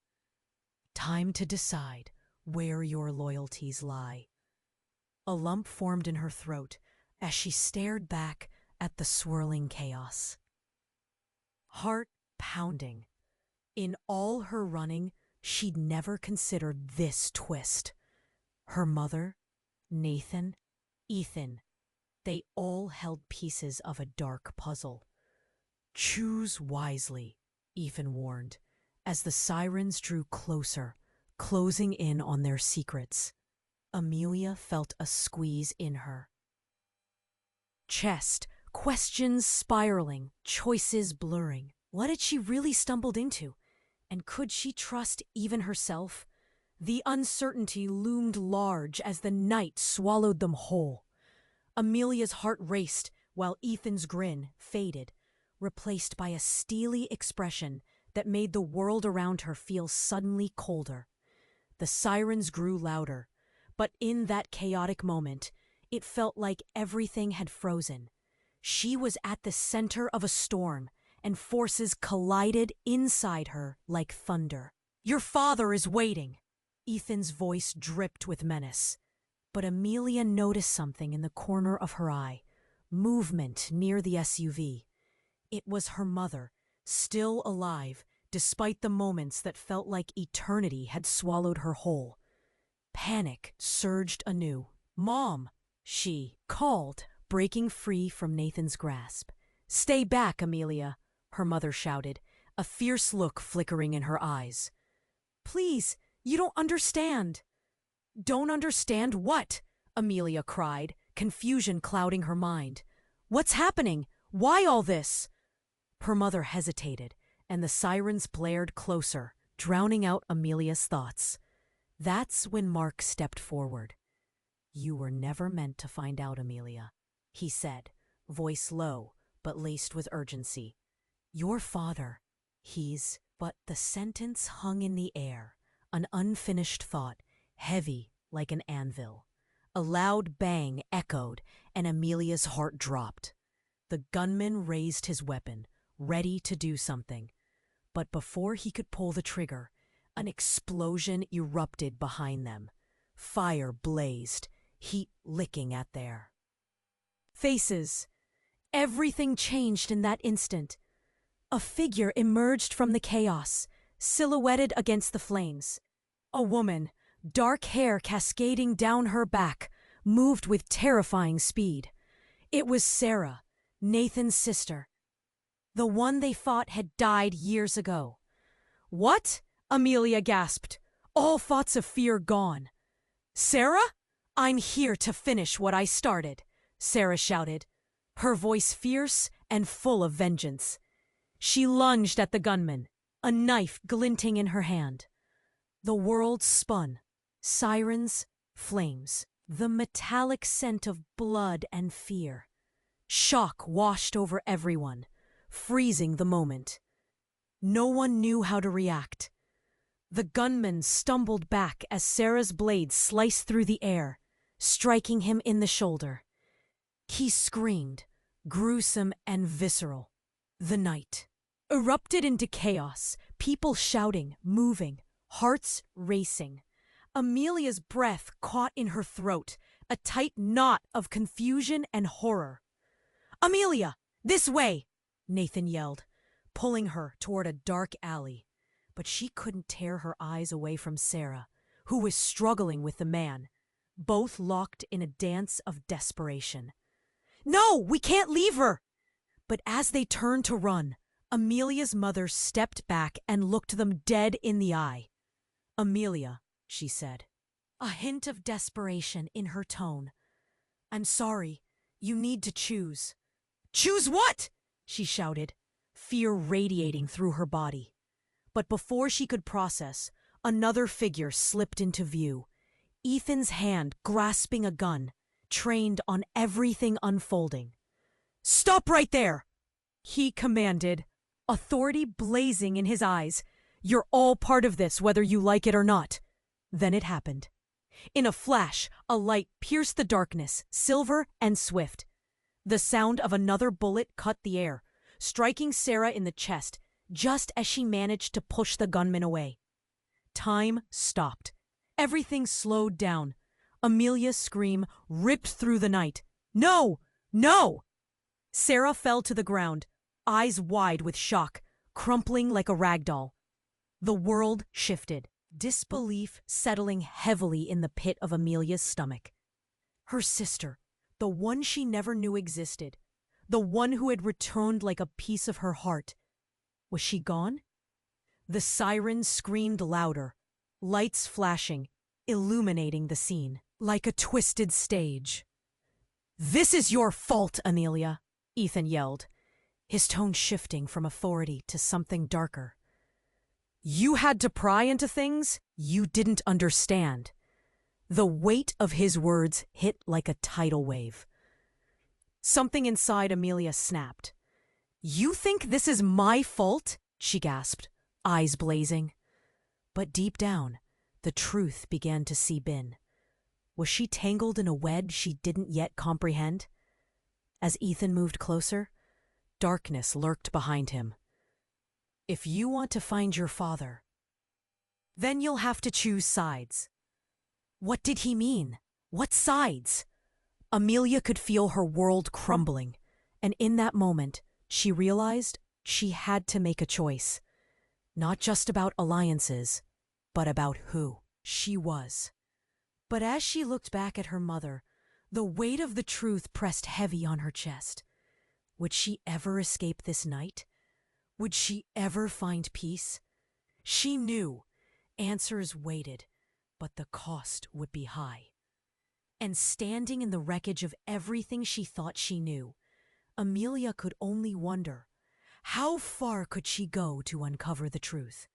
"Time to decide where your loyalties lie." A lump formed in her throat as she stared back at the swirling chaos. Heart pounding. In all her running, she'd never considered this twist. Her mother, Nathan, Ethan, they all held pieces of a dark puzzle. "Choose wisely," Ethan warned, as the sirens drew closer, closing in on their secrets. Amelia felt a squeeze in her chest, questions spiraling, choices blurring. What had she really stumbled into? And could she trust even herself? The uncertainty loomed large as the night swallowed them whole. Amelia's heart raced while Ethan's grin faded, replaced by a steely expression that made the world around her feel suddenly colder. The sirens grew louder, but in that chaotic moment, it felt like everything had frozen. She was at the center of a storm, and forces collided inside her like thunder. "Your father is waiting!" Ethan's voice dripped with menace. But Amelia noticed something in the corner of her eye, movement near the SUV. It was her mother, still alive, despite the moments that felt like eternity had swallowed her whole. Panic surged anew. "Mom!" she called, breaking free from Nathan's grasp. "Stay back, Amelia!" her mother shouted, a fierce look flickering in her eyes. "Please, you don't understand." "Don't understand what?" Amelia cried, confusion clouding her mind. "What's happening? Why all this?" Her mother hesitated, and the sirens blared closer, drowning out Amelia's thoughts. That's when Mark stepped forward. "You were never meant to find out, Amelia," he said, voice low but laced with urgency. "Your father, he's—" But the sentence hung in the air, an unfinished thought, heavy like an anvil. A loud bang echoed, and Amelia's heart dropped. The gunman raised his weapon, ready to do something. But before he could pull the trigger, an explosion erupted behind them. Fire blazed, heat licking at their faces. Everything changed in that instant. A figure emerged from the chaos, silhouetted against the flames. A woman, dark hair cascading down her back, moved with terrifying speed. It was Sarah, Nathan's sister. The one they thought had died years ago. "What?" Amelia gasped, all thoughts of fear gone. "Sarah? I'm here to finish what I started," Sarah shouted, her voice fierce and full of vengeance. She lunged at the gunman, a knife glinting in her hand. The world spun. Sirens, flames, the metallic scent of blood and fear. Shock washed over everyone, freezing the moment. No one knew how to react. The gunman stumbled back as Sarah's blade sliced through the air, striking him in the shoulder. He screamed, gruesome and visceral. The night erupted into chaos, people shouting, moving, hearts racing. Amelia's breath caught in her throat, a tight knot of confusion and horror. "Amelia, this way!" Nathan yelled, pulling her toward a dark alley. But she couldn't tear her eyes away from Sarah, who was struggling with the man, both locked in a dance of desperation. "No, we can't leave her!" But as they turned to run, Amelia's mother stepped back and looked them dead in the eye. "Amelia," she said, a hint of desperation in her tone. "I'm sorry. You need to choose." "Choose what?" she shouted, fear radiating through her body. But before she could process, another figure slipped into view, Ethan's hand grasping a gun, trained on everything unfolding. "Stop right there!" he commanded, authority blazing in his eyes. "You're all part of this, whether you like it or not. Then it happened. In a flash, a light pierced the darkness, silver and swift. The sound of another bullet cut the air, striking Sarah in the chest just as she managed to push the gunman away. Time stopped. Everything slowed down. Amelia's scream ripped through the night. "No! No!" Sarah fell to the ground, eyes wide with shock, crumpling like a rag doll. The world shifted, disbelief settling heavily in the pit of Amelia's stomach. Her sister, the one she never knew existed, the one who had returned like a piece of her heart. Was she gone? The sirens screamed louder, lights flashing, illuminating the scene like a twisted stage. "This is your fault, Amelia," Ethan yelled, his tone shifting from authority to something darker. "You had to pry into things you didn't understand." The weight of his words hit like a tidal wave. Something inside Amelia snapped. "You think this is my fault?" she gasped, eyes blazing. But deep down, the truth began to seep in. Was she tangled in a web she didn't yet comprehend? As Ethan moved closer, darkness lurked behind him. "If you want to find your father, then you'll have to choose sides." What did he mean? What sides? Amelia could feel her world crumbling, and in that moment, she realized she had to make a choice. Not just about alliances, but about who she was. But as she looked back at her mother, the weight of the truth pressed heavy on her chest. Would she ever escape this night? Would she ever find peace? She knew. Answers waited, but the cost would be high. And standing in the wreckage of everything she thought she knew, Amelia could only wonder, how far could she go to uncover the truth?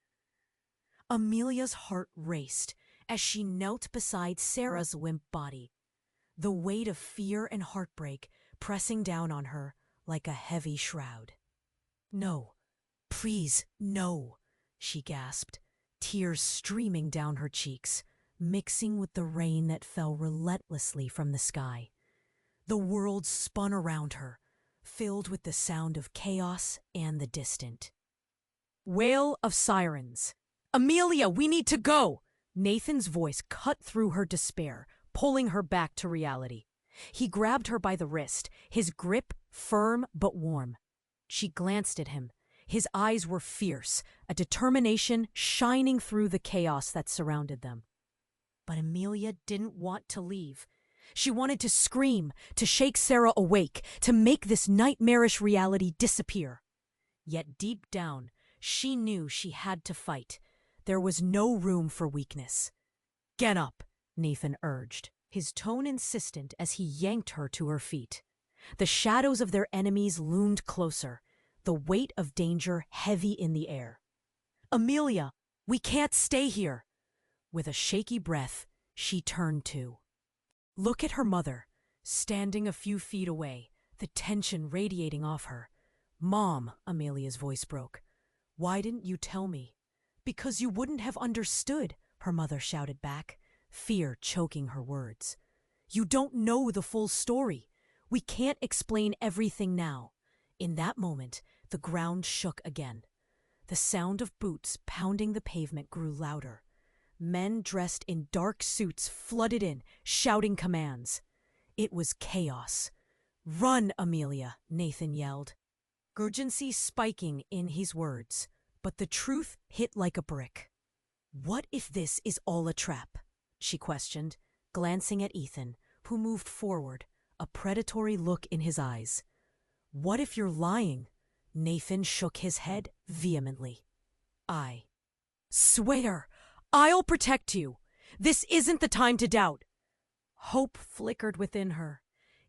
Amelia's heart raced as she knelt beside Sarah's limp body, the weight of fear and heartbreak pressing down on her like a heavy shroud. "No, please, no," she gasped, tears streaming down her cheeks, mixing with the rain that fell relentlessly from the sky. The world spun around her, filled with the sound of chaos and the distant. Wail of sirens. "Amelia, we need to go!" Nathan's voice cut through her despair, pulling her back to reality. He grabbed her by the wrist, his grip firm but warm. She glanced at him. His eyes were fierce, a determination shining through the chaos that surrounded them. But Amelia didn't want to leave. She wanted to scream, to shake Sarah awake, to make this nightmarish reality disappear. Yet deep down, she knew she had to fight. There was no room for weakness. "Get up," Nathan urged, his tone insistent as he yanked her to her feet. The shadows of their enemies loomed closer, the weight of danger heavy in the air. "Amelia, we can't stay here." With a shaky breath, she turned to look at her mother, standing a few feet away, the tension radiating off her. "Mom," Amelia's voice broke, "why didn't you tell me?" "Because you wouldn't have understood," her mother shouted back, fear choking her words. "You don't know the full story. We can't explain everything now." In that moment, the ground shook again. The sound of boots pounding the pavement grew louder. Men dressed in dark suits flooded in, shouting commands. It was chaos. "Run, Amelia," Nathan yelled, urgency spiking in his words. But the truth hit like a brick. "What if this is all a trap?" she questioned, glancing at Ethan, who moved forward, a predatory look in his eyes. "What if you're lying?" Nathan shook his head vehemently. "I swear, I'll protect you. This isn't the time to doubt." Hope flickered within her,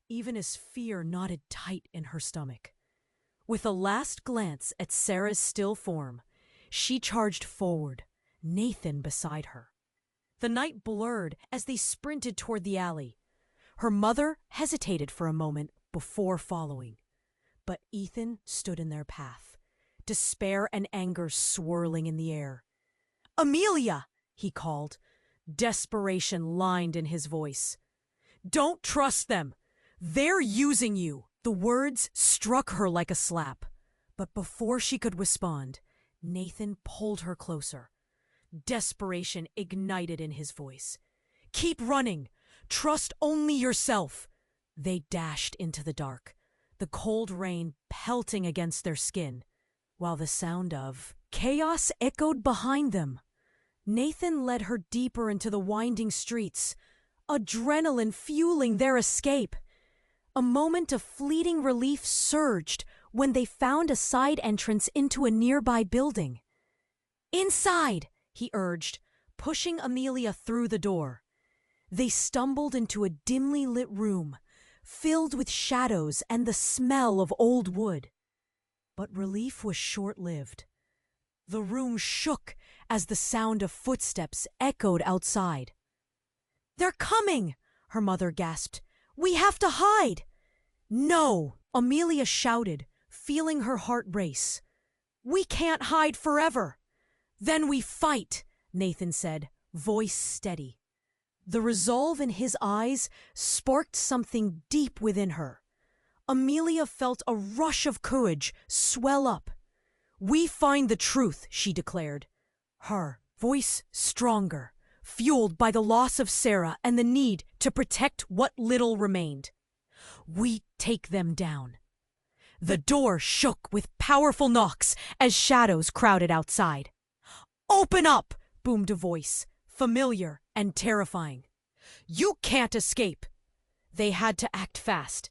even as fear knotted tight in her stomach. With a last glance at Sarah's still form, she charged forward, Nathan beside her. The night blurred as they sprinted toward the alley. Her mother hesitated for a moment before following, but Ethan stood in their path, despair and anger swirling in the air. "Amelia!" he called, Desperation lined in his voice. "Don't trust them! They're using you!" The words struck her like a slap. But before she could respond, Nathan pulled her closer. Desperation ignited in his voice. "Keep running! Trust only yourself!" They dashed into the dark, the cold rain pelting against their skin, while the sound of chaos echoed behind them. Nathan led her deeper into the winding streets, adrenaline fueling their escape. A moment of fleeting relief surged when they found a side entrance into a nearby building. "Inside!" he urged, pushing Amelia through the door. They stumbled into a dimly lit room, filled with shadows and the smell of old wood. But relief was short-lived. The room shook as the sound of footsteps echoed outside. "They're coming!" her mother gasped. "We have to hide!" "No!" Amelia shouted, feeling her heart race. "We can't hide forever!" "Then we fight!" Nathan said, voice steady. The resolve in his eyes sparked something deep within her. Amelia felt a rush of courage swell up. "We find the truth," she declared, her voice stronger, fueled by the loss of Sarah and the need to protect what little remained. "We take them down." The door shook with powerful knocks as shadows crowded outside. "Open up!" boomed a voice, familiar and terrifying. "You can't escape!" They had to act fast.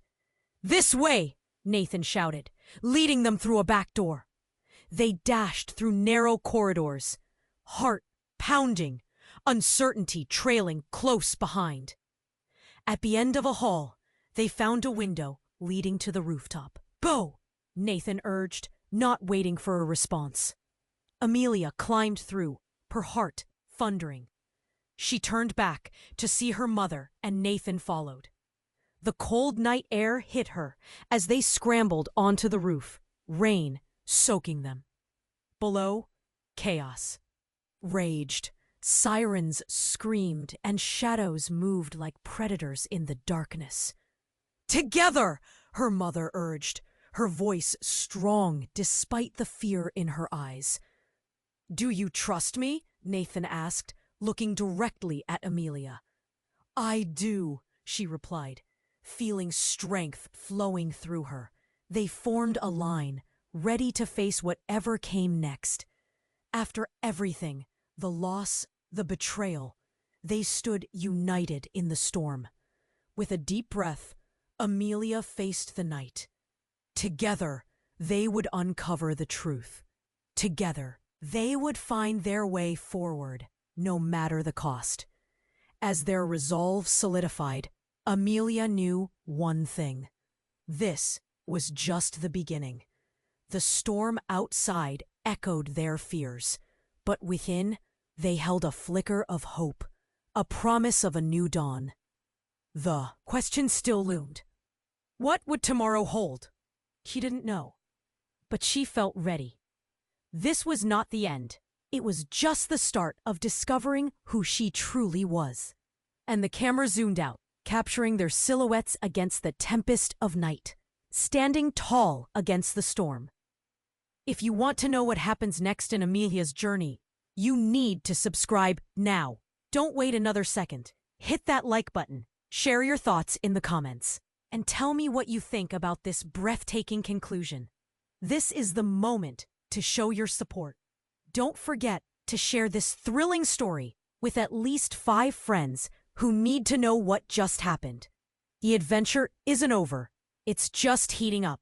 "This way!" Nathan shouted, leading them through a back door. They dashed through narrow corridors, heart pounding, uncertainty trailing close behind. At the end of a hall, they found a window leading to the rooftop. "Go!" Nathan urged, not waiting for a response. Amelia climbed through, her heart thundering. She turned back to see her mother, and Nathan followed. The cold night air hit her as they scrambled onto the roof, rain soaking them. Below, chaos raged. Sirens screamed, and shadows moved like predators in the darkness. "Together!" her mother urged, her voice strong despite the fear in her eyes. "Do you trust me?" Nathan asked, looking directly at Amelia. "I do," she replied, feeling strength flowing through her. They formed a line, ready to face whatever came next. After everything, the loss, the betrayal, they stood united in the storm. With a deep breath, Amelia faced the night. Together, they would uncover the truth. Together, they would find their way forward, no matter the cost. As their resolve solidified, Amelia knew one thing. This was just the beginning. The storm outside echoed their fears, but within, they held a flicker of hope, a promise of a new dawn. The question still loomed. What would tomorrow hold? She didn't know, but she felt ready. This was not the end. It was just the start of discovering who she truly was. And the camera zoomed out, capturing their silhouettes against the tempest of night, standing tall against the storm. If you want to know what happens next in Amelia's journey, you need to subscribe now. Don't wait another second. Hit that like button, share your thoughts in the comments, and tell me what you think about this breathtaking conclusion. This is the moment to show your support. Don't forget to share this thrilling story with at least 5 friends who need to know what just happened. The adventure isn't over. It's just heating up.